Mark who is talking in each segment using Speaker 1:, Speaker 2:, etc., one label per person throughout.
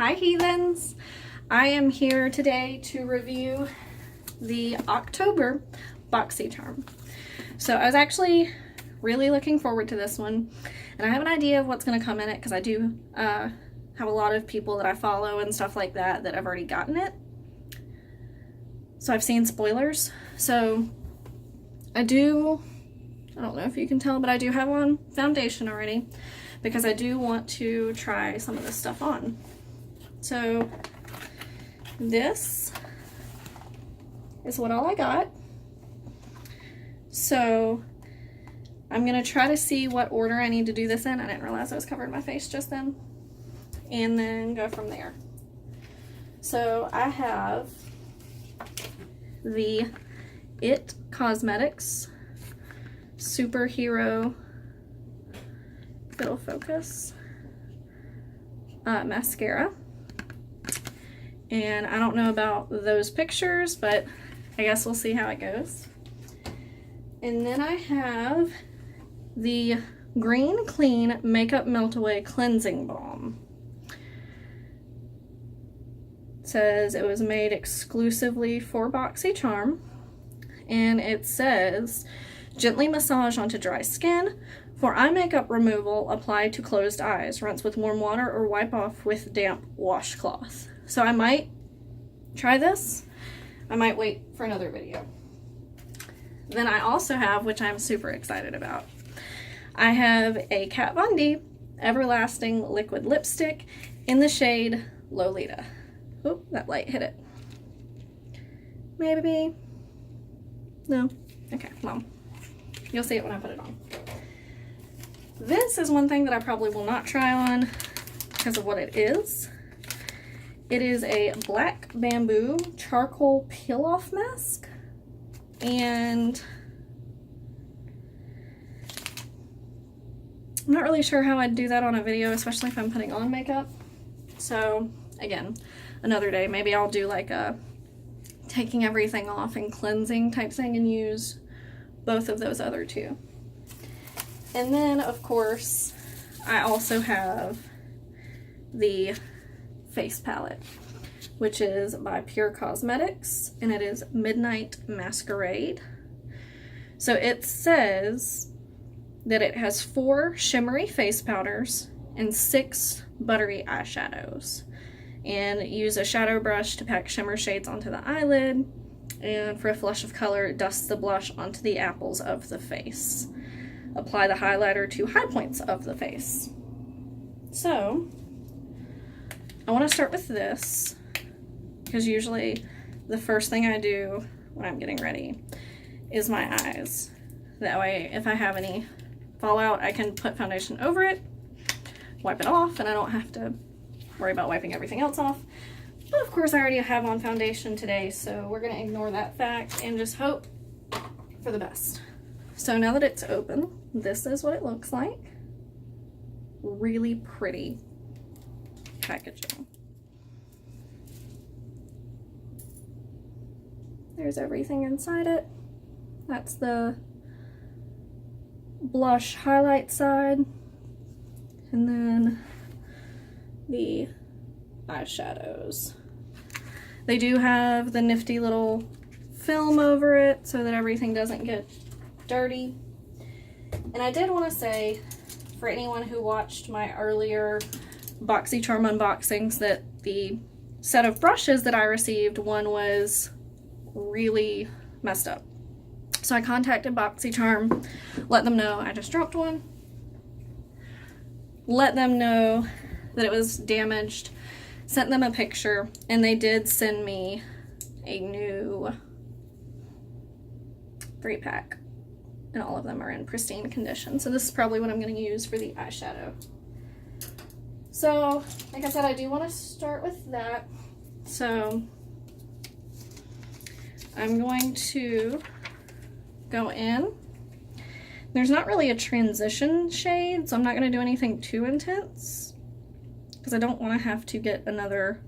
Speaker 1: Hi heathens! I am here today to review the October Boxycharm. So I was actually really looking forward to this one, and I have an idea of what's going to come in it because I do have a lot of people that I follow and stuff like that that have already gotten it. So I've seen spoilers. So I don't know if you can tell, but I do have on foundation already because I do want to try some of this stuff on. So this is what all I got. So I'm gonna try to see what order I need to do this in. I didn't realize I was covering my face just then. And then go from there. So I have the It Cosmetics Superhero, if it'll focus, mascara. And I don't know about those pictures, but I guess we'll see how it goes. And then I have the Green Clean Makeup Melt Away Cleansing Balm. It says it was made exclusively for Boxycharm. And it says, gently massage onto dry skin. For eye makeup removal, apply to closed eyes. Rinse with warm water or wipe off with damp washcloth. So I might try this. I might wait for another video. Then I also have, which I'm super excited about, I have a Kat Von D Everlasting Liquid Lipstick in the shade Lolita. Oh, that light hit it. Maybe. No? Okay, well, you'll see it when I put it on. This is one thing that I probably will not try on because of what it is. It is a Black Bamboo Charcoal Peel-Off Mask. And I'm not really sure how I'd do that on a video, especially if I'm putting on makeup. So, again, another day, maybe I'll do like a taking everything off and cleansing type thing and use both of those other two. And then, of course, I also have the face palette, which is by Pure Cosmetics, and it is Midnight Masquerade. So it says that it has 4 shimmery face powders and 6 buttery eyeshadows. And use a shadow brush to pack shimmer shades onto the eyelid, and for a flush of color, dust the blush onto the apples of the face. Apply the highlighter to high points of the face. So I want to start with this because usually the first thing I do when I'm getting ready is my eyes. That way, if I have any fallout, I can put foundation over it, wipe it off, and I don't have to worry about wiping everything else off. But of course, I already have on foundation today, so we're going to ignore that fact and just hope for the best. So now that it's open, this is what it looks like. Really pretty packaging. There's everything inside it. That's the blush highlight side, and then the eyeshadows. They do have the nifty little film over it so that everything doesn't get dirty. And I did want to say, for anyone who watched my earlier Boxycharm unboxings, that the set of brushes that I received, one was really messed up. So I contacted Boxycharm, let them know I just dropped one, let them know that it was damaged, sent them a picture, and they did send me a new 3-pack, and all of them are in pristine condition. So this is probably what I'm going to use for the eyeshadow. So, like I said, I do want to start with that. So I'm going to go in. There's not really a transition shade, so I'm not going to do anything too intense because I don't want to have to get another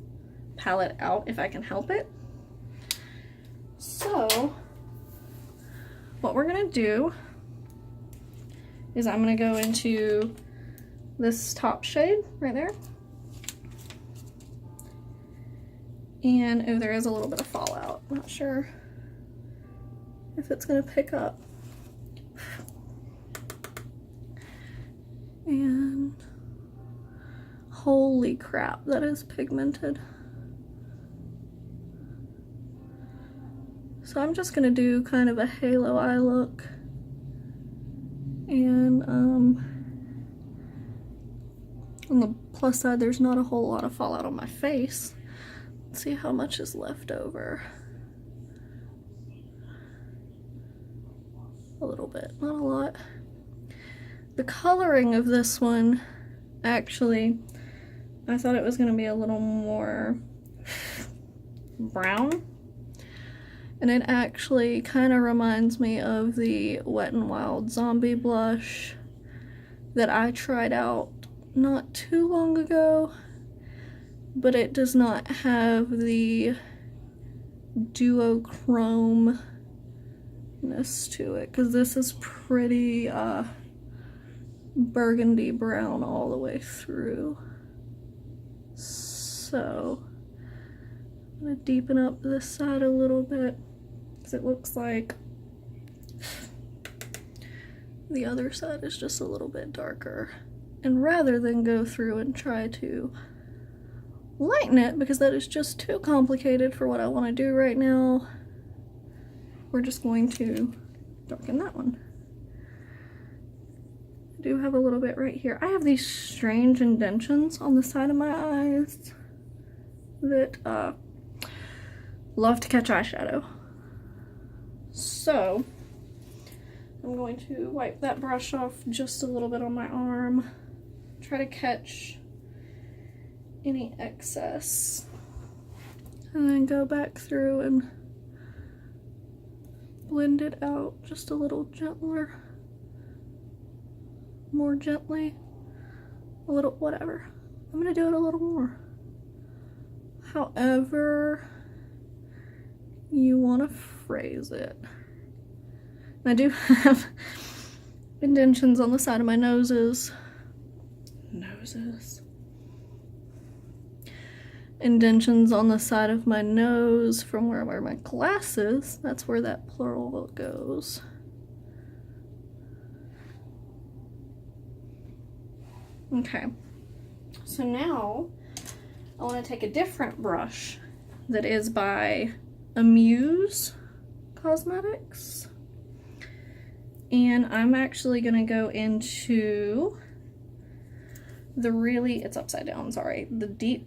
Speaker 1: palette out if I can help it. So what we're going to do is I'm going to go into this top shade right there. And oh, there is a little bit of fallout. Not sure if it's gonna pick up. And holy crap, that is pigmented. So I'm just gonna do kind of a halo eye look. And on the plus side, there's not a whole lot of fallout on my face. Let's see how much is left over. A little bit, not a lot. The coloring of this one, actually, I thought it was gonna be a little more brown. And it actually kind of reminds me of the Wet n Wild Zombie Blush that I tried out not too long ago, but it does not have the duochrome-ness to it, because this is pretty burgundy brown all the way through. So I'm gonna deepen up this side a little bit, because it looks like the other side is just a little bit darker. And rather than go through and try to lighten it, because that is just too complicated for what I want to do right now, we're just going to darken that one. I do have a little bit right here. I have these strange indentions on the side of my eyes that love to catch eyeshadow. So I'm going to wipe that brush off just a little bit on my arm, try to catch any excess, and then go back through and blend it out just a little gentler, more gently, a little whatever. I'm gonna do it a little more. However you want to phrase it. And I do have indentions on the side of my noses. Indentions on the side of my nose from where I wear my glasses. That's where that plural goes. Okay, so now I want to take a different brush that is by Amuse Cosmetics, and I'm actually going to go into the it's upside down, sorry, the deep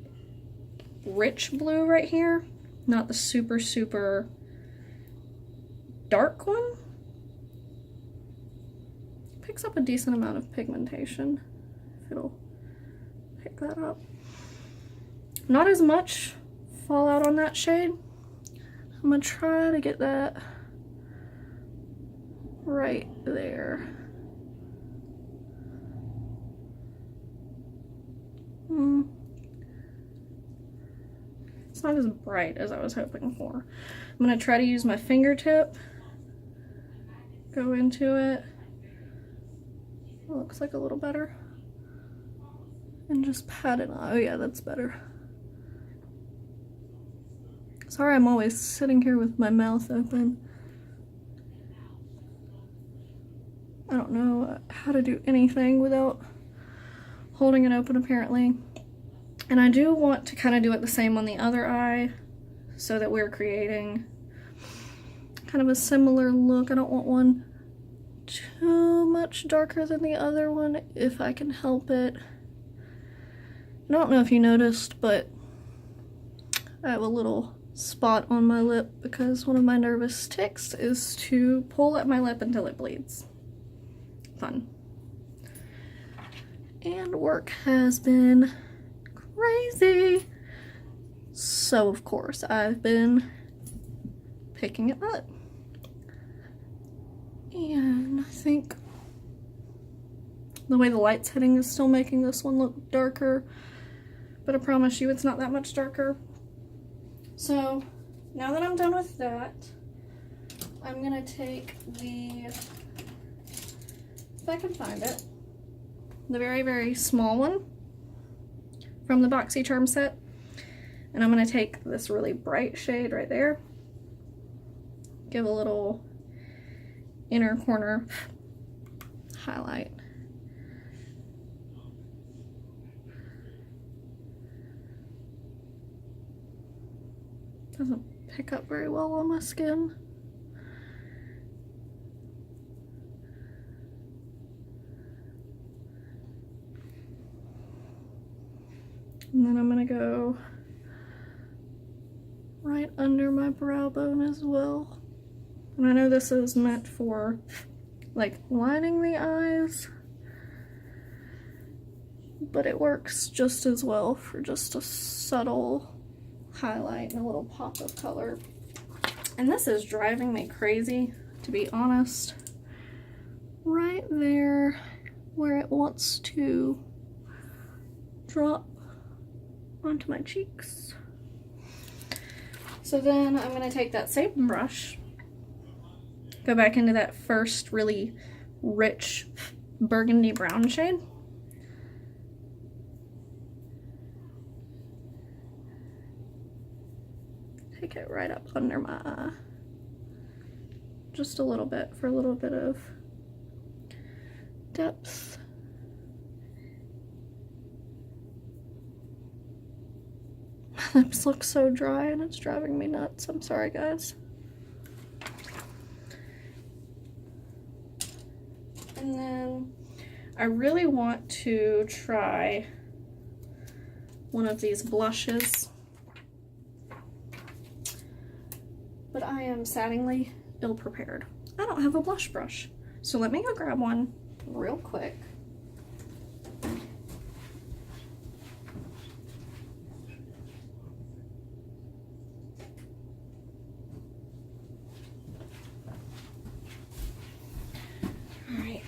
Speaker 1: rich blue right here, not the super super dark one. Picks up a decent amount of pigmentation, if it'll pick that up. Not as much fallout on that shade. I'm gonna try to get that right there. It's not as bright as I was hoping for. I'm gonna try to use my fingertip, go into it. It looks like a little better. And just pat it on. Oh yeah, that's better. Sorry, I'm always sitting here with my mouth open. I don't know how to do anything without holding it open, apparently. And I do want to kind of do it the same on the other eye, so that we're creating kind of a similar look. I don't want one too much darker than the other one, if I can help it. I don't know if you noticed, but I have a little spot on my lip because one of my nervous tics is to pull at my lip until it bleeds. Fun. And work has been crazy. So of course I've been picking it up. And I think the way the light's hitting is still making this one look darker, but I promise you it's not that much darker. So now that I'm done with that, I'm gonna take the, if I can find it, the very, very small one from the Boxycharm set. And I'm going to take this really bright shade right there, give a little inner corner highlight. Doesn't pick up very well on my skin. And then I'm gonna go right under my brow bone as well. And I know this is meant for like lining the eyes, but it works just as well for just a subtle highlight and a little pop of color. And this is driving me crazy, to be honest. Right there where it wants to drop onto my cheeks. So then I'm going to take that same brush, go back into that first really rich burgundy brown shade. Take it right up under my eye. Just a little bit, for a little bit of depth. My lips look so dry and it's driving me nuts. I'm sorry, guys. And then I really want to try one of these blushes, but I am sadly ill-prepared. I don't have a blush brush. So let me go grab one real quick. Alright.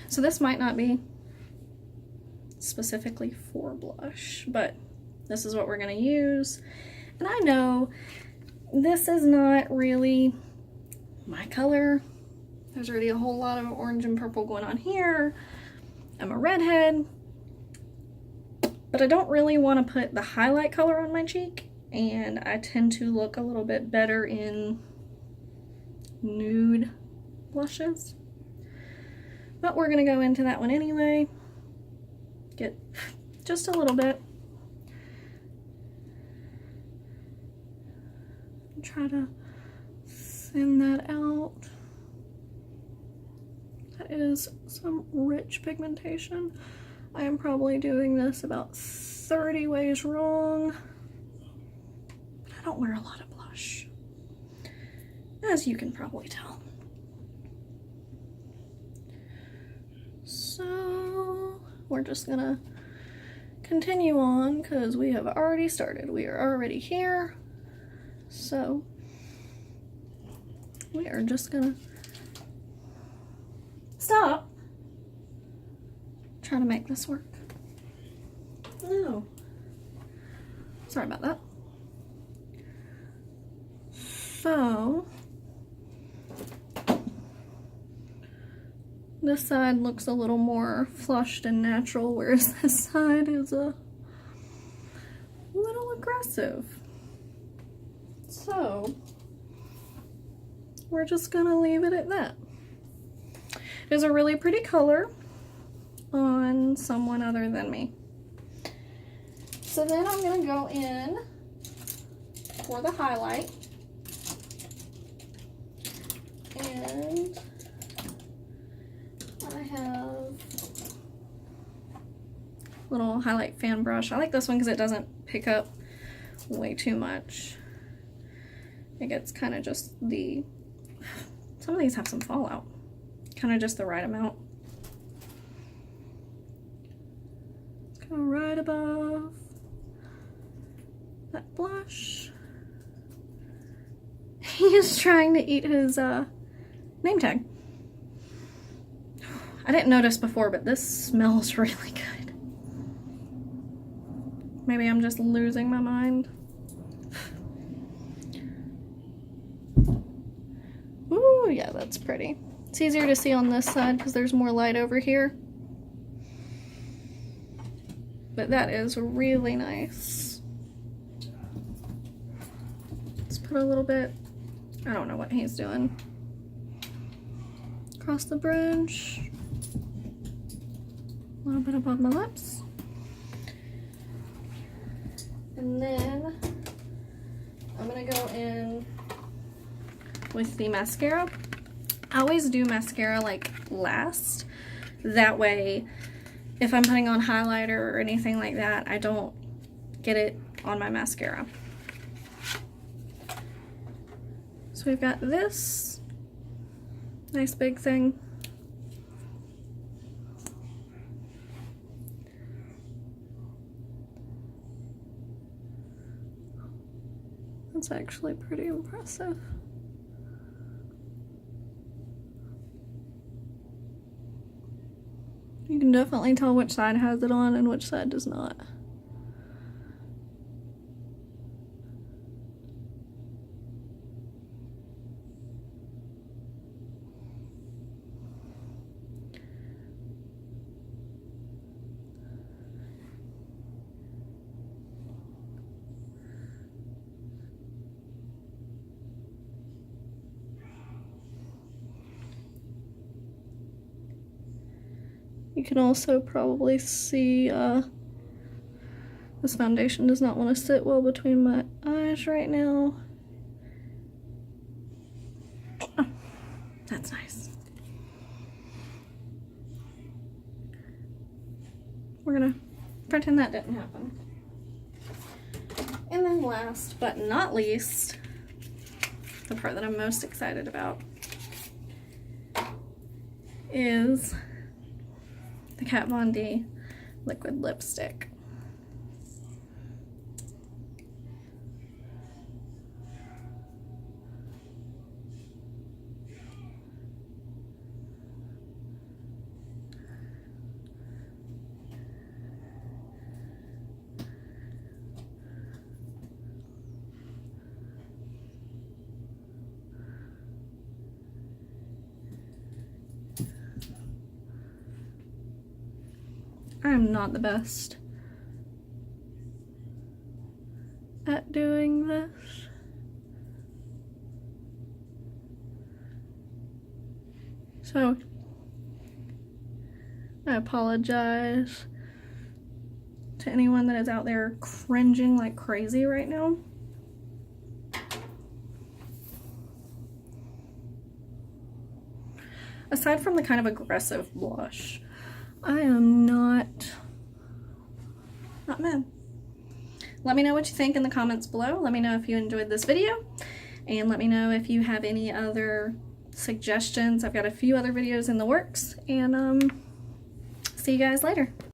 Speaker 1: So this might not be specifically for blush, but this is what we're going to use. And I know this is not really my color. There's already a whole lot of orange and purple going on here. I'm a redhead, but I don't really want to put the highlight color on my cheek, and I tend to look a little bit better in nude blushes. But we're gonna go into that one anyway. Get just a little bit. Try to thin that out. That is some rich pigmentation. I am probably doing this about 30 ways wrong. I don't wear a lot of blush, as you can probably tell. So we're just gonna continue on because we have already started. We are already here. So we are just gonna stop trying to make this work. No. Sorry about that. So this side looks a little more flushed and natural, whereas this side is a little aggressive. So we're just gonna leave it at that. It is a really pretty color on someone other than me. So then I'm gonna go in for the highlight, and I have a little highlight fan brush. I like this one because it doesn't pick up way too much. It gets kind of just the, some of these have some fallout, kind of just the right amount. Let's go right above that blush. He is trying to eat his name tag. I didn't notice before, but this smells really good. Maybe I'm just losing my mind. Ooh, yeah, that's pretty. It's easier to see on this side because there's more light over here. But but that is really nice. Let's put a little bit, I don't know what he's doing, across the bridge, a little bit above my lips. And then I'm gonna go in with the mascara. I always do mascara like last. That way, if I'm putting on highlighter or anything like that, I don't get it on my mascara. So we've got this nice big thing. That's actually pretty impressive. You can definitely tell which side has it on and which side does not. You can also probably see this foundation does not want to sit well between my eyes right now. Oh, that's nice. We're gonna pretend that didn't happen. And then last but not least, the part that I'm most excited about is the Kat Von D liquid lipstick. I am not the best at doing this. So, I apologize to anyone that is out there cringing like crazy right now. Aside from the kind of aggressive blush, I am not mad. Let me know what you think in the comments below. Let me know if you enjoyed this video, and let me know if you have any other suggestions. I've got a few other videos in the works, and see you guys later.